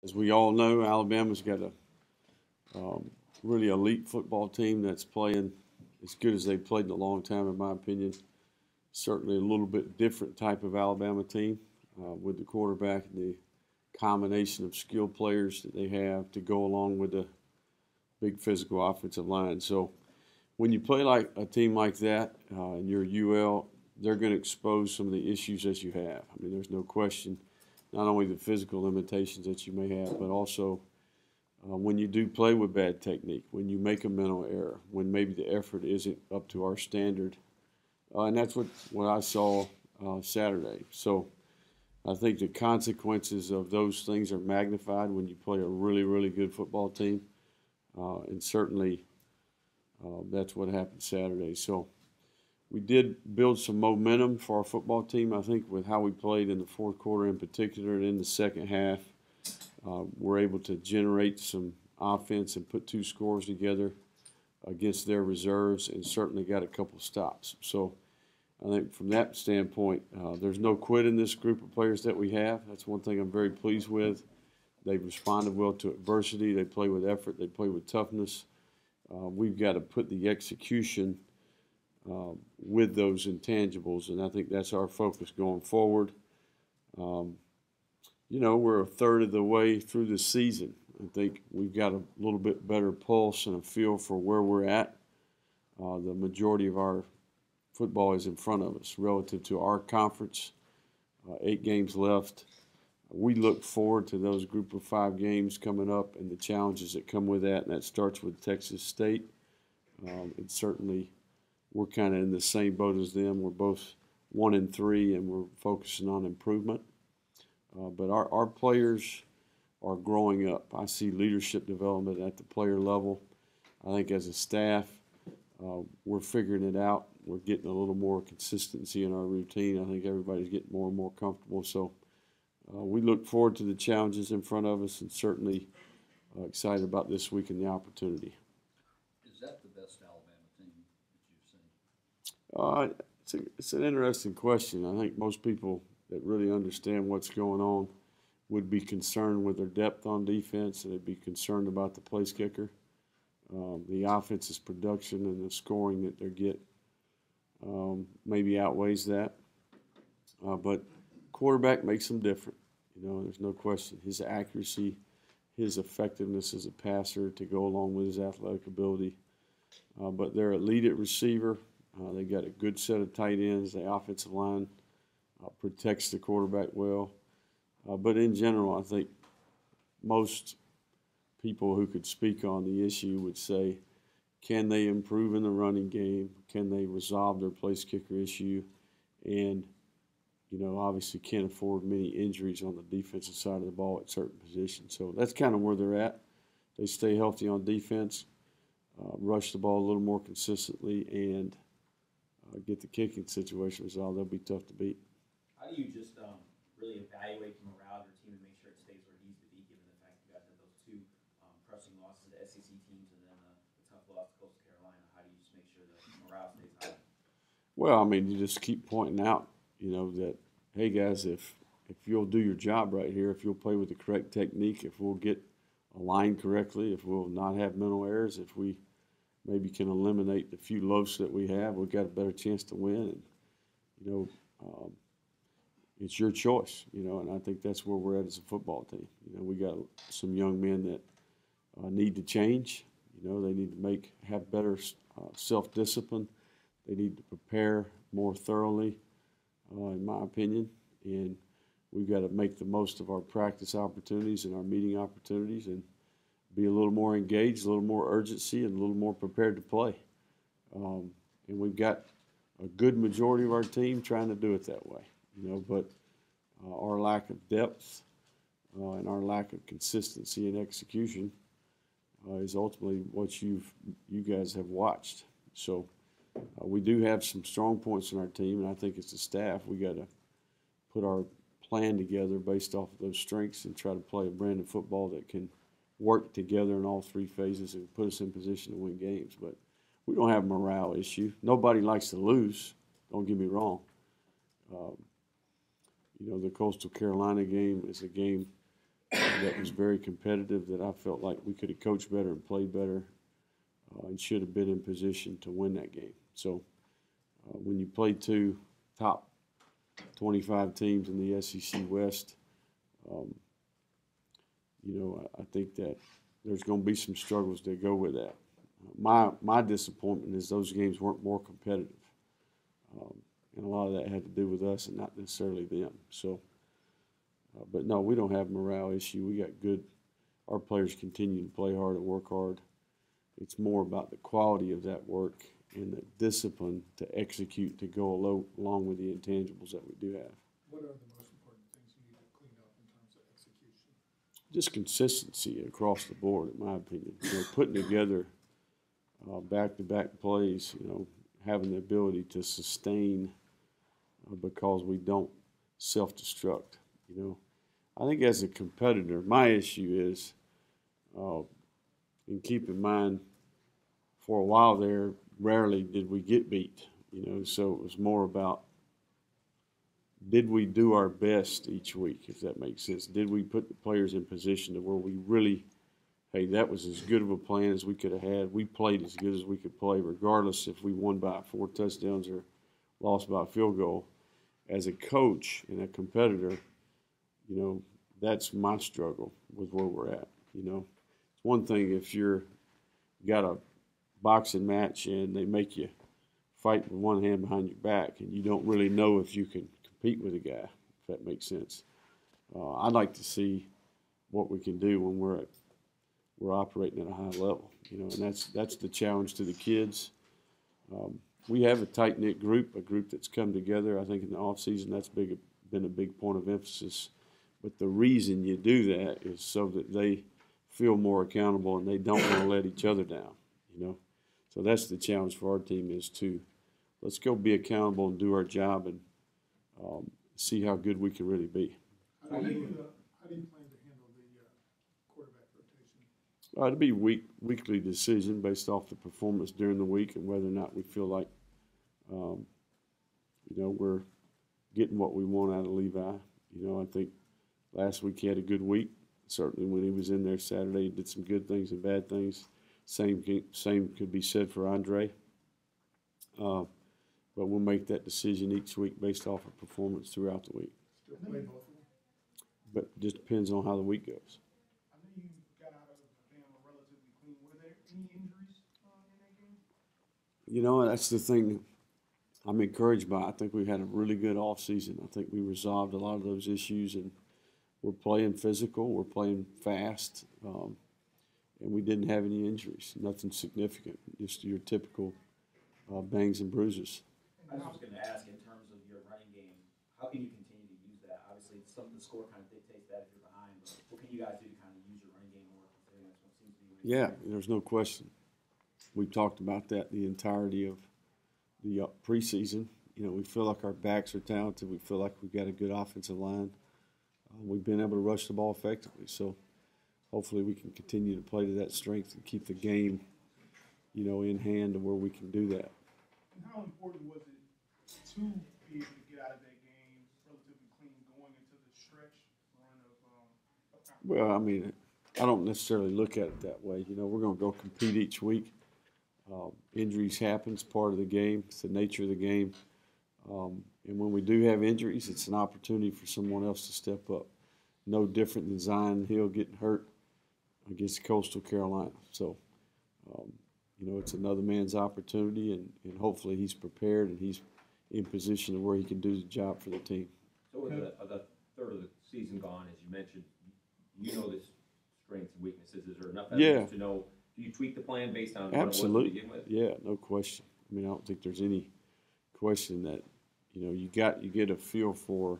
As we all know, Alabama's got a really elite football team that's playing as good as they've played in a long time, in my opinion. Certainly a little bit different type of Alabama team with the quarterback and the combination of skill players that they have to go along with the big physical offensive line. So when you play like a team like that and you're UL, they're going to expose some of the issues that you have. I mean, there's no question, not only the physical limitations that you may have, but also when you do play with bad technique, when you make a mental error, when maybe the effort isn't up to our standard. And that's what I saw Saturday. So I think the consequences of those things are magnified when you play a really, really good football team. And certainly that's what happened Saturday. So we did build some momentum for our football team, I think, with how we played in the fourth quarter in particular and in the second half. We're able to generate some offense and put two scores together against their reserves and certainly got a couple stops. So I think from that standpoint, there's no quit in this group of players that we have. That's one thing I'm very pleased with. They've responded well to adversity. They play with effort. They play with toughness. We've got to put the execution with those intangibles, and I think that's our focus going forward. We're a third of the way through the season. I think we've got a little bit better pulse and a feel for where we're at. The majority of our football is in front of us relative to our conference. 8 games left. We look forward to those group of 5 games coming up and the challenges that come with that, and that starts with Texas State. And certainly we're kind of in the same boat as them. We're both 1-3, and we're focusing on improvement. But our players are growing up. I see leadership development at the player level. I think as a staff, we're figuring it out. We're getting a little more consistency in our routine. I think everybody's getting more and more comfortable. So we look forward to the challenges in front of us and certainly excited about this week and the opportunity. Is that the best Alabama team that you've seen? It's an interesting question. I think most people that really understand what's going on would be concerned with their depth on defense, and they'd be concerned about the place kicker. The offense's production and the scoring that they get maybe outweighs that. But quarterback makes them different. There's no question. His accuracy, his effectiveness as a passer to go along with his athletic ability. But they're elite at receiver. They got a good set of tight ends. The offensive line protects the quarterback well. But in general, I think most people who could speak on the issue would say, can they improve in the running game? Can they resolve their place kicker issue? And, obviously can't afford many injuries on the defensive side of the ball at certain positions. So that's kind of where they're at. They stay healthy on defense, rush the ball a little more consistently, and get the kicking situation resolved. They'll be tough to beat. How do you just really evaluate the morale of your team and make sure it stays where it needs to be, given the fact you guys had those 2 crushing losses to SEC teams and then the tough loss to Coastal Carolina? How do you just make sure the morale stays high? Well, I mean, you just keep pointing out, that, hey, guys, if you'll do your job right here, if you'll play with the correct technique, if we'll get aligned correctly, if we'll not have mental errors, if we maybe can eliminate the few loafs that we have, we've got a better chance to win. And, it's your choice, and I think that's where we're at as a football team. We got some young men that need to change. They need to have better self-discipline. They need to prepare more thoroughly, in my opinion. And we've got to make the most of our practice opportunities and our meeting opportunities and be a little more engaged, a little more urgency, and a little more prepared to play. And we've got a good majority of our team trying to do it that way. But our lack of depth and our lack of consistency and execution is ultimately what you guys have watched. So we do have some strong points in our team, and I think as a staff we got to put our plan together based off of those strengths and try to play a brand of football that can work together in all 3 phases and put us in position to win games. But we don't have a morale issue. Nobody likes to lose. Don't get me wrong. The Coastal Carolina game is a game that was very competitive, that I felt like we could have coached better and played better and should have been in position to win that game. So when you play two top 25 teams in the SEC West, I think that there's going to be some struggles that go with that. My disappointment is those games weren't more competitive. And a lot of that had to do with us and not necessarily them. So, but no, we don't have a morale issue. We got good. Our players continue to play hard and work hard. It's more about the quality of that work and the discipline to execute to go along with the intangibles that we do have. What are the most important things you need to clean up in terms of execution? Just consistency across the board, in my opinion. Putting together back-to-back plays, having the ability to sustain because we don't self-destruct. I think as a competitor, my issue is, and keep in mind, for a while there, rarely did we get beat. So it was more about, did we do our best each week, if that makes sense? Did we put the players in position to where we really, hey, that was as good of a plan as we could have had. We played as good as we could play, regardless if we won by 4 touchdowns or lost by a field goal. As a coach and a competitor, that's my struggle with where we're at. It's one thing if you're got a boxing match and they make you fight with one hand behind your back and you don't really know if you can compete with a guy, if that makes sense. I'd like to see what we can do when we're operating at a high level, and that's the challenge to the kids. We have a tight-knit group, a group that's come together. I think in the offseason that's been a big point of emphasis. But the reason you do that is so that they feel more accountable and they don't want to let each other down, So that's the challenge for our team is to let's go be accountable and do our job and see how good we can really be. How do you plan to handle the quarterback rotation? It'll be weekly decision based off the performance during the week and whether or not we feel like, we're getting what we want out of Levi. I think last week he had a good week. Certainly when he was in there Saturday, he did some good things and bad things. Same could be said for Andre. But we'll make that decision each week based off of performance throughout the week. Still play both of them? But it just depends on how the week goes. I know you got out of Bama relatively clean. Were there any injuries in that game? That's the thing I'm encouraged by. I think we had a really good offseason. I think we resolved a lot of those issues, and we're playing physical. We're playing fast, and we didn't have any injuries, nothing significant, just your typical bangs and bruises. I was just going to ask, in terms of your running game, how can you continue to use that? Obviously, the score kind of dictates that if you're behind, but what can you guys do to kind of use your running game more? Considering that's what seems to be. Yeah, there's no question. We've talked about that the entirety of the preseason. We feel like our backs are talented. We feel like we've got a good offensive line. We've been able to rush the ball effectively. So hopefully we can continue to play to that strength and keep the game, in hand to where we can do that. And how important was it to be able to get out of that game relatively clean going into the stretch run of Well, I don't necessarily look at it that way. We're going to go compete each week. Injuries happen. It's part of the game. It's the nature of the game. And when we do have injuries, it's an opportunity for someone else to step up. No different than Zion Hill getting hurt against Coastal Carolina. So, it's another man's opportunity, and hopefully he's prepared and he's in position to where he can do the job for the team. So with the third of the season gone, as you mentioned, the strengths and weaknesses. Is there enough evidence to know? Do you tweak the plan based on what it was to begin with? Yeah, no question. I don't think there's any question that you get a feel for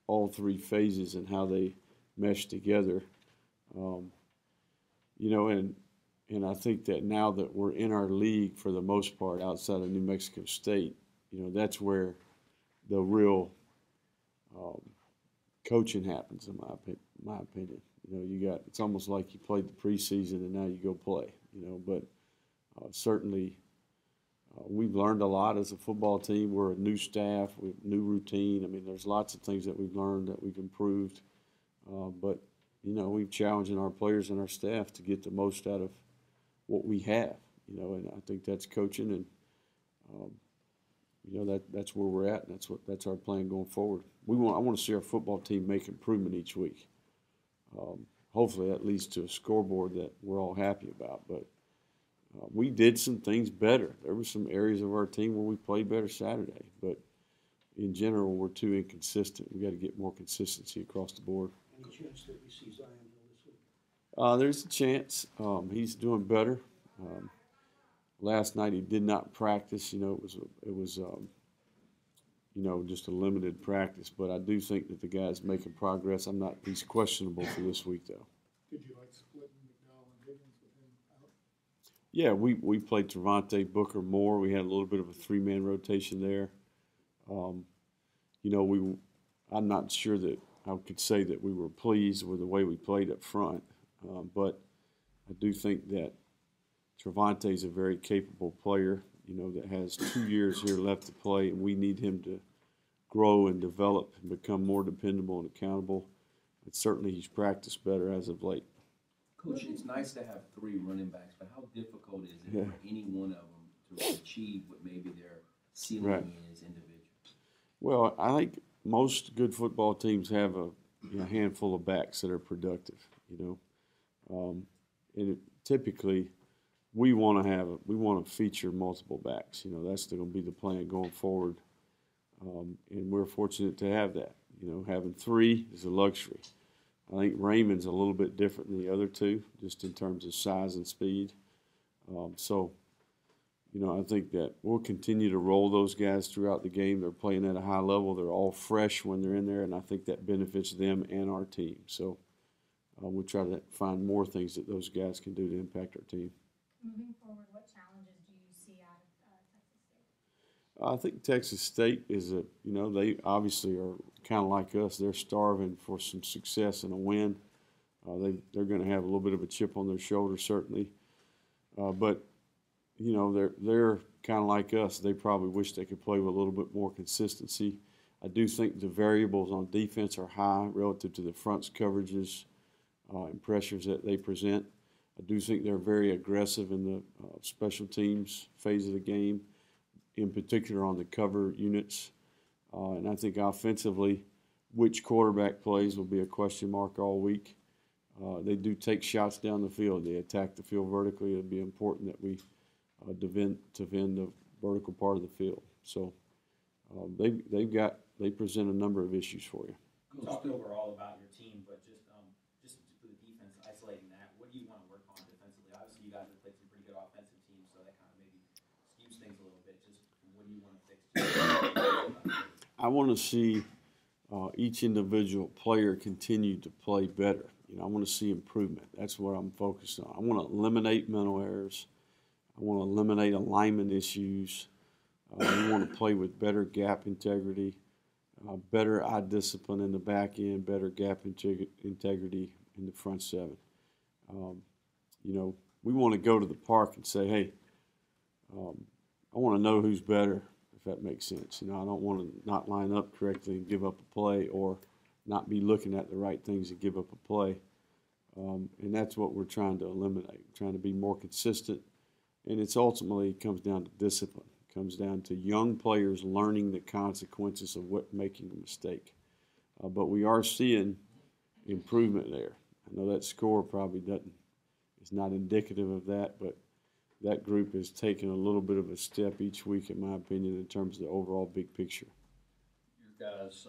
all 3 phases and how they mesh together. And I think that now that we're in our league for the most part outside of New Mexico State, that's where the real coaching happens, in my opinion. It's almost like you played the preseason and now you go play. But certainly we've learned a lot as a football team. We're a new staff, we have new routine. There's lots of things that we've learned that we've improved. But we've challenging our players and our staff to get the most out of what we have, and I think that's coaching, and that's where we're at, and that's our plan going forward. I want to see our football team make improvement each week. Hopefully that leads to a scoreboard that we're all happy about, but we did some things better. There were some areas of our team where we played better Saturday, but in general, we're too inconsistent. We got to get more consistency across the board. Any chance that we see Zion this week? There's a chance. He's doing better. Last night he did not practice. It was just a limited practice. But I do think that the guy's making progress. He's questionable for this week, though. Did you like splitting McDowell and Higgins with him out? Yeah, we played Trevante, Booker, Moore. We had a little bit of a three-man rotation there. I'm not sure that I could say that we were pleased with the way we played up front, but I do think that Trevante is a very capable player, that has 2 years here left to play, and we need him to grow and develop and become more dependable and accountable. And certainly he's practiced better as of late. Coach, it's nice to have 3 running backs, but how difficult is it for any one of them to achieve what maybe their ceiling is individually? Well, I think most good football teams have a handful of backs that are productive, and typically we want to feature multiple backs. That's going to be the plan going forward, and we're fortunate to have that. Having 3 is a luxury. I think Raymond's a little bit different than the other 2, just in terms of size and speed. I think that we'll continue to roll those guys throughout the game. They're playing at a high level. They're all fresh when they're in there, and I think that benefits them and our team. So we'll try to find more things that those guys can do to impact our team. Moving forward, what challenges do you see out of Texas State? I think Texas State is they obviously are kind of like us. They're starving for some success and a win. They're going to have a little bit of a chip on their shoulder, certainly. But they're kind of like us. They probably wish they could play with a little bit more consistency. I do think the variables on defense are high relative to the front's coverages and pressures that they present. I do think they're very aggressive in the special teams phase of the game, in particular on the cover units. And I think offensively, which quarterback plays will be a question mark all week. They do take shots down the field. They attack the field vertically. It'll be important that we defend the vertical part of the field. So they present a number of issues for you. You talked overall about your team, but just for the defense, isolating that, what do you want to work on defensively? Obviously, you guys have played some pretty good offensive teams, so that kind of maybe skews things a little bit. Just what do you want to fix? I want to see each individual player continue to play better. I want to see improvement. That's what I'm focused on. I want to eliminate mental errors. I want to eliminate alignment issues. We want to play with better gap integrity, better eye discipline in the back end, better gap integrity in the front 7. We want to go to the park and say, hey, I want to know who's better, if that makes sense. I don't want to not line up correctly and give up a play, or not be looking at the right things and give up a play. And that's what we're trying to eliminate, trying to be more consistent. And it's ultimately comes down to discipline. It comes down to young players learning the consequences of making a mistake. But we are seeing improvement there. I know that score probably is not indicative of that, but that group has taken a little bit of a step each week, in my opinion, in terms of the overall big picture. Your guys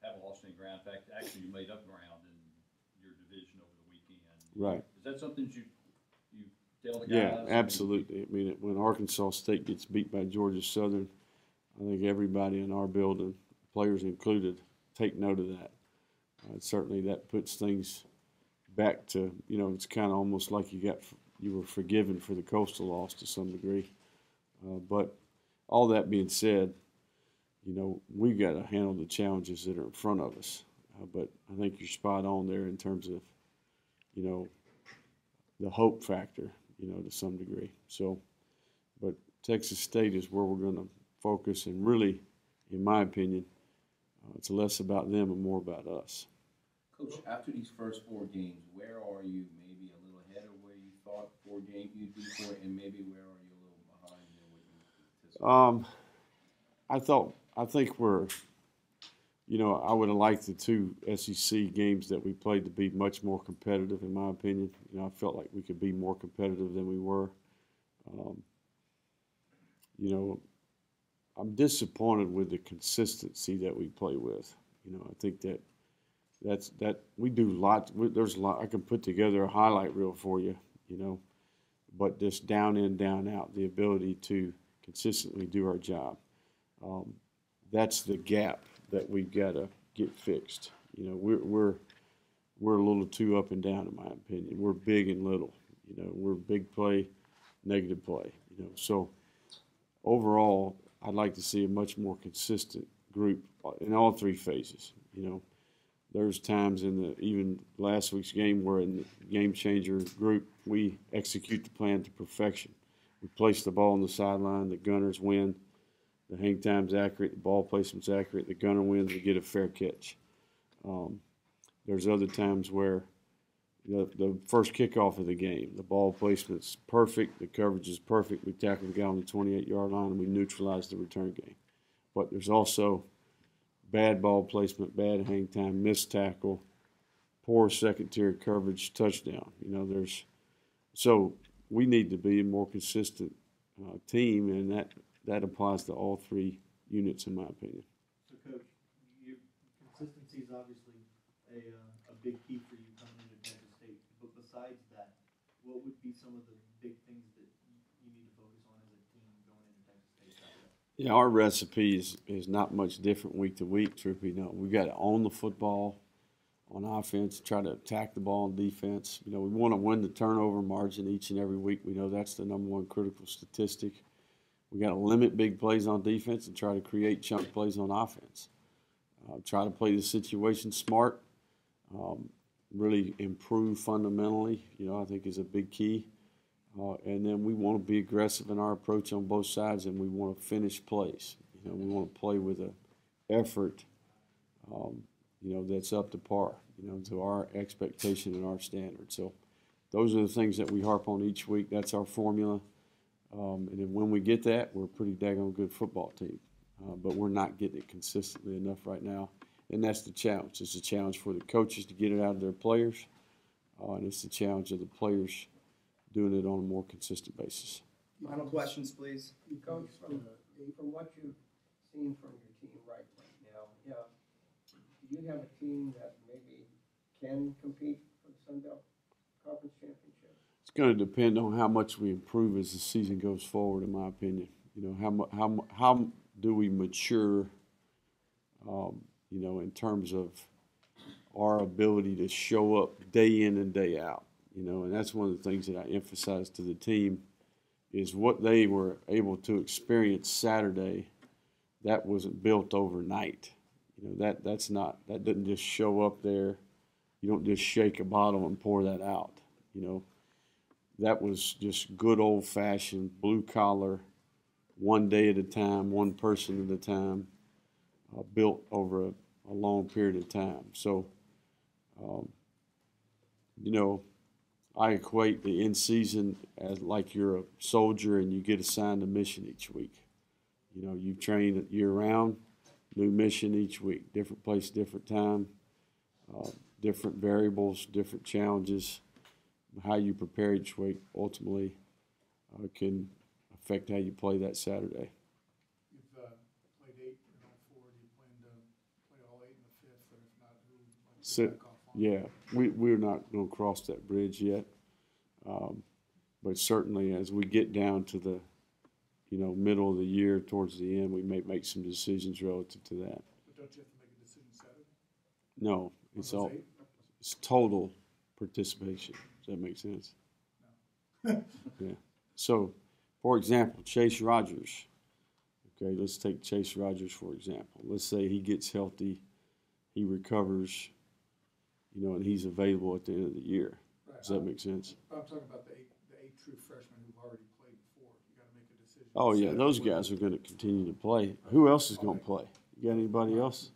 haven't lost any ground. In fact, actually, you made up ground in your division over the weekend. Right. Is that something you tell the guys? Yeah, absolutely. I mean, when Arkansas State gets beat by Georgia Southern, I think everybody in our building, players included, take note of that. Certainly that puts things back to, it's kind of almost like you were forgiven for the Coastal loss to some degree. But all that being said, we've got to handle the challenges that are in front of us. But I think you're spot on there in terms of, the hope factor, to some degree. So, but Texas State is where we're going to focus, and really, in my opinion, it's less about them and more about us. Coach, after these first 4 games, where are you? Maybe a little ahead of where you thought 4 games you'd be for, and maybe where are you a little behind than what you anticipated? I think we're, I would have liked the 2 SEC games that we played to be much more competitive, in my opinion. I felt like we could be more competitive than we were. I'm disappointed with the consistency that we play with. I think that we do lots. There's a lot. I can put together a highlight reel for you, but just down in, down out, the ability to consistently do our job. That's the gap that we've got to get fixed. We're a little too up and down, in my opinion. We're big and little. We're big play, negative play. So overall, I'd like to see a much more consistent group in all 3 phases. There's times even last week's game where in the game changer group we execute the plan to perfection. We place the ball on the sideline, the gunners win. The hang time's accurate, the ball placement's accurate, the gunner wins, we get a fair catch. There's other times where the first kickoff of the game, the ball placement's perfect, the coverage is perfect, we tackle the guy on the 28-yard line, and we neutralize the return game. But there's also bad ball placement, bad hang time, missed tackle, poor second-tier coverage, touchdown. So we need to be a more consistent team, and that applies to all 3 units, in my opinion. So, Coach, consistency is obviously a big key for you coming into Texas State. But besides that, what would be some of the big things that you need to focus on as a team going into Texas State Saturday? Yeah, our recipe is not much different week to week, truth be known. We've got to own the football on offense, try to attack the ball on defense. We want to win the turnover margin each and every week. We know that's the number 1 critical statistic. We got to limit big plays on defense and try to create chunk plays on offense. Try to play the situation smart. Really improve fundamentally, I think is a big key. And then we want to be aggressive in our approach on both sides, and we want to finish plays. We want to play with an effort, that's up to par, to our expectation and our standard. So those are the things that we harp on each week. That's our formula. And then when we get that, we're a pretty daggone good football team. But we're not getting it consistently enough right now. And that's the challenge. It's a challenge for the coaches to get it out of their players. And it's the challenge of the players doing it on a more consistent basis. Final questions, please. Coach, from what you've seen from your team right now, do you have a team that maybe can compete for the Sun Belt Conference Championship? It's going to depend on how much we improve as the season goes forward, in my opinion. How do we mature, in terms of our ability to show up day in and day out. And that's one of the things that I emphasize to the team is what they were able to experience Saturday. That wasn't built overnight. That doesn't just show up there. You don't just shake a bottle and pour that out. That was just good old-fashioned blue-collar, one day at a time, one person at a time, built over a long period of time. So, I equate the in-season as like you're a soldier and you get assigned a mission each week. You train year-round, new mission each week, different place, different time, different variables, different challenges. How you prepare each week ultimately can affect how you play that Saturday. You've played 8 in all 4. Do you plan to play all 8 in the 5th? And if not, who might be back off on? Yeah, we're not going to cross that bridge yet. But certainly as we get down to the middle of the year towards the end, we may make some decisions relative to that. But don't you have to make a decision Saturday? No, it's total participation. Does that make sense? No. Yeah. So, for example, Chase Rogers. Okay, let's take Chase Rogers for example. Let's say he gets healthy, he recovers, and he's available at the end of the year. Right. Does that make sense? I'm talking about the eight true freshmen who've already played before. You got to make a decision. Oh yeah, those guys are going to continue to play. Who else is going to play? You got anybody else?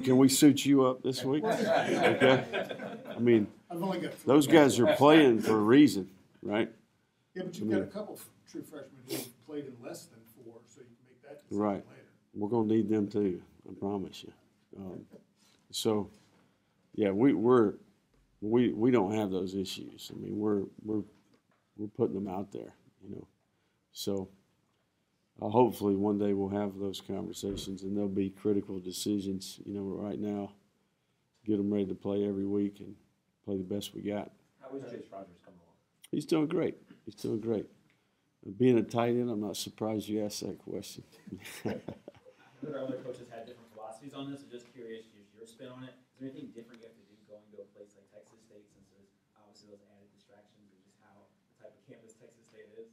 Can we suit you up this week? Okay. I mean, I've only got 3. those guys are playing for a reason, right? Yeah, but you've got a couple of true freshmen who played in less than 4, so you can make that decision Right. later. We're gonna need them too. I promise you. So, yeah, we don't have those issues. I mean, we're putting them out there, you know. So, hopefully one day we'll have those conversations, and there'll be critical decisions. You know, right now, get them ready to play every week and play the best we got. How is Chase Rogers coming along? He's doing great. He's doing great. Being a tight end, I'm not surprised you asked that question. I know our other coaches had different philosophies on this. I'm just curious, your spin on it. Is there anything different you have to do going to a place like Texas State, since there's obviously those added distractions, and just how the type of campus Texas State is?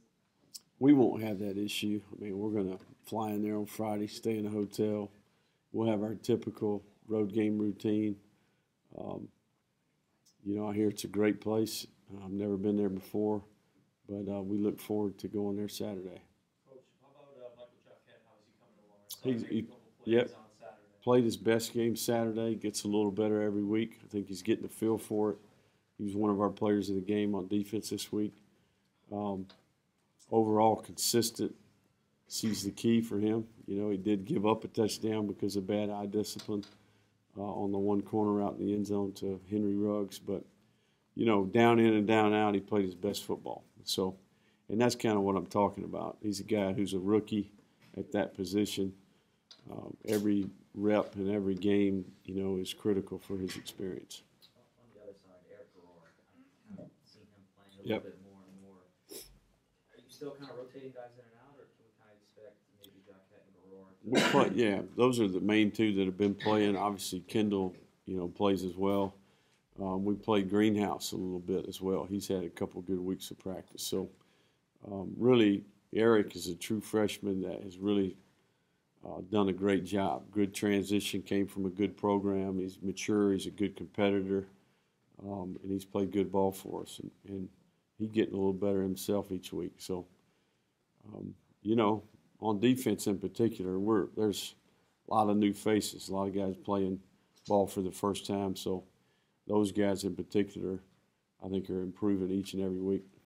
We won't have that issue. I mean, we're going to fly in there on Friday, stay in a hotel. We'll have our typical road game routine. You know, I hear it's a great place. I've never been there before, but we look forward to going there Saturday. Coach, how about Michael Jafet? How is he coming along? I saw him make a couple plays Yep. on Saturday. Played his best game Saturday, gets a little better every week. I think he's getting the feel for it. He was one of our players of the game on defense this week. Overall, consistent sees the key for him. You know, he did give up a touchdown because of bad eye discipline on the one corner out in the end zone to Henry Ruggs. But, you know, down in and down out, he played his best football. So, and that's kind of what I'm talking about. He's a guy who's a rookie at that position. Every rep and every game, you know, is critical for his experience. On the other side, Eric Garror, I've seen him playing a Yep. little bit more and more. Are you still kind of rotating guys in and out, or can we kind of expect maybe Jafet and Garror? Yeah, those are the main two that have been playing. Obviously, Kendall, you know, plays as well. We played Greenhouse a little bit as well. He's had a couple good weeks of practice. So, really, Eric is a true freshman that has really done a great job. Good transition, came from a good program. He's mature. He's a good competitor, and he's played good ball for us. And he's getting a little better himself each week. So, you know, on defense in particular, there's a lot of new faces, a lot of guys playing ball for the first time. So those guys in particular, I think, are improving each and every week.